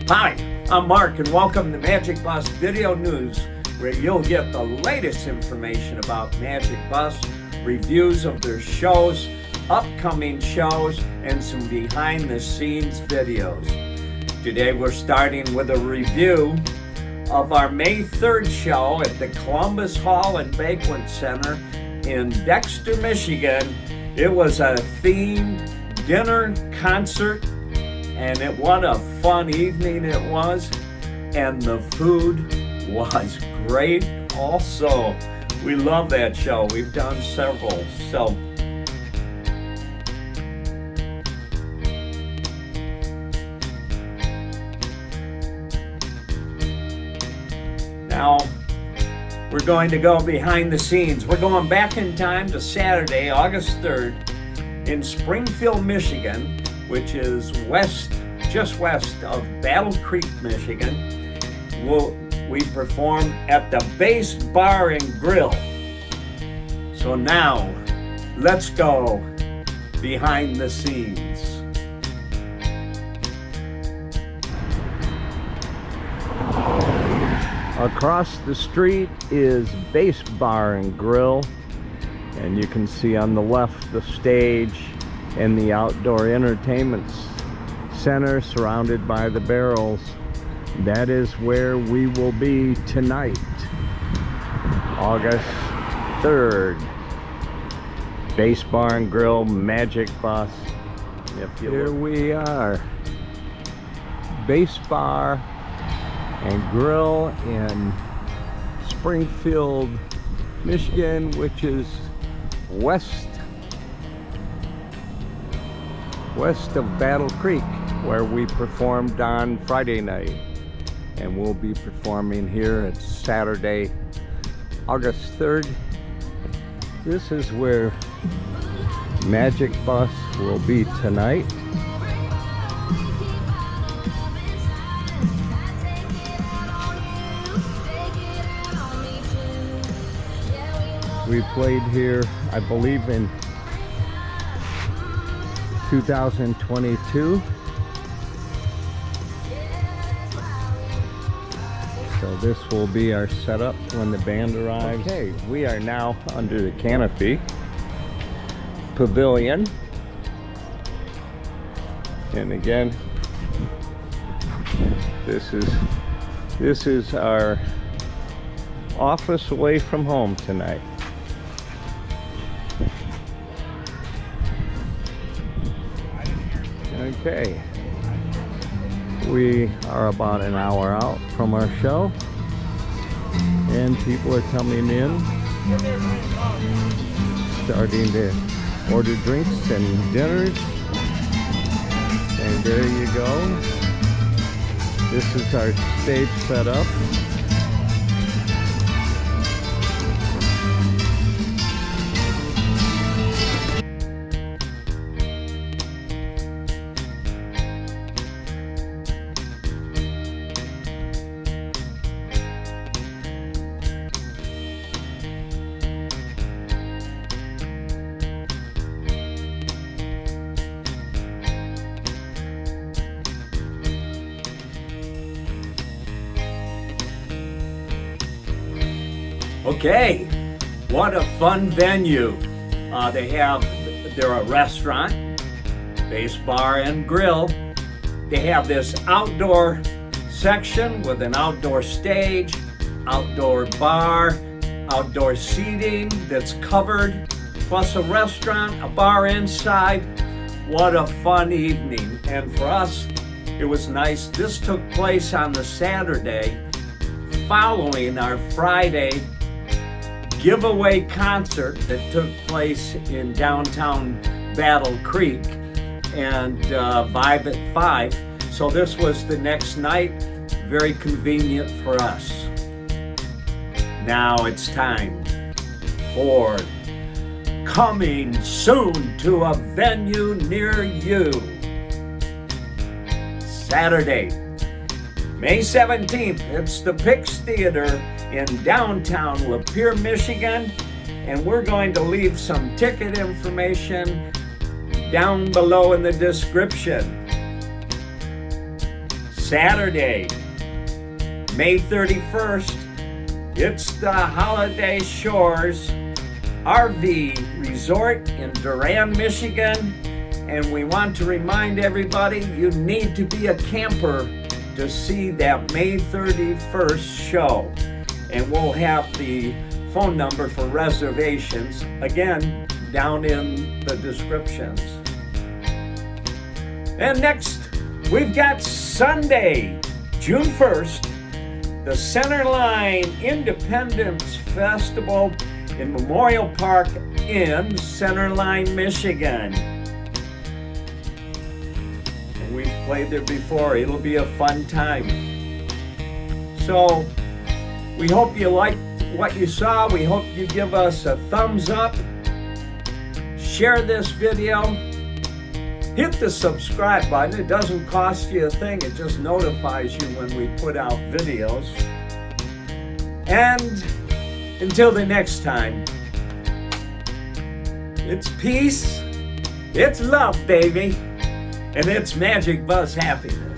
Hi, I'm Mark and welcome to Magic Bus Video News, where you'll get the latest information about Magic Bus, reviews of their shows, upcoming shows, and some behind the scenes videos. Today we're starting with a review of our May 3rd show at the Columbus Hall and Banquet Center in Dexter, Michigan. It was a themed dinner concert, and what a fun evening it was, and the food was great also. We love that show. We've done several. So now we're going to go behind the scenes. We're going back in time to Saturday, August 3rd in Springfield, Michigan, which is just west of Battle Creek, Michigan. We performed at the Base Bar and Grill. So now, let's go behind the scenes. Across the street is Base Bar and Grill, and you can see on the left the stage and the outdoor entertainment center surrounded by the barrels. That is where we will be tonight, August 3rd. Base Bar and Grill, Magic Bus. Here we are, Base Bar and Grill in Springfield, Michigan, which is west of Battle Creek, where we performed on Friday night, and we'll be performing here at Saturday, August 3rd. This is where Magic Bus will be tonight. We played here, I believe, in 2022. So this will be our setup when the band arrives. Okay, we are now under the canopy pavilion. And again, this is our office away from home tonight. Okay, we are about an hour out from our show, and people are coming in, starting to order drinks and dinners. And there you go. This is our stage setup. Okay, what a fun venue. They're a restaurant, Base Bar and Grill. They have this outdoor section with an outdoor stage, outdoor bar, outdoor seating that's covered, plus a restaurant, a bar inside. What a fun evening. And for us, it was nice. This took place on the Saturday following our Friday giveaway concert that took place in downtown Battle Creek and Vibe at 5. So this was the next night. Very convenient for us. Now it's time for coming soon to a venue near you. Saturday, May 17th, it's the Pix Theater in downtown Lapeer, Michigan, and we're going to leave some ticket information down below in the description. Saturday, May 31st, it's the Holiday Shores RV Resort in Durand, Michigan. And we want to remind everybody, you need to be a camper to see that May 31st show. And we'll have the phone number for reservations, again, down in the descriptions. And next, we've got Sunday, June 1st, the Centerline Independence Festival in Memorial Park in Centerline, Michigan. And we've played there before. It'll be a fun time. So, we hope you liked what you saw. We hope you give us a thumbs up. Share this video. Hit the subscribe button. It doesn't cost you a thing. It just notifies you when we put out videos. And until the next time, it's peace, it's love, baby, and it's Magic Bus happiness.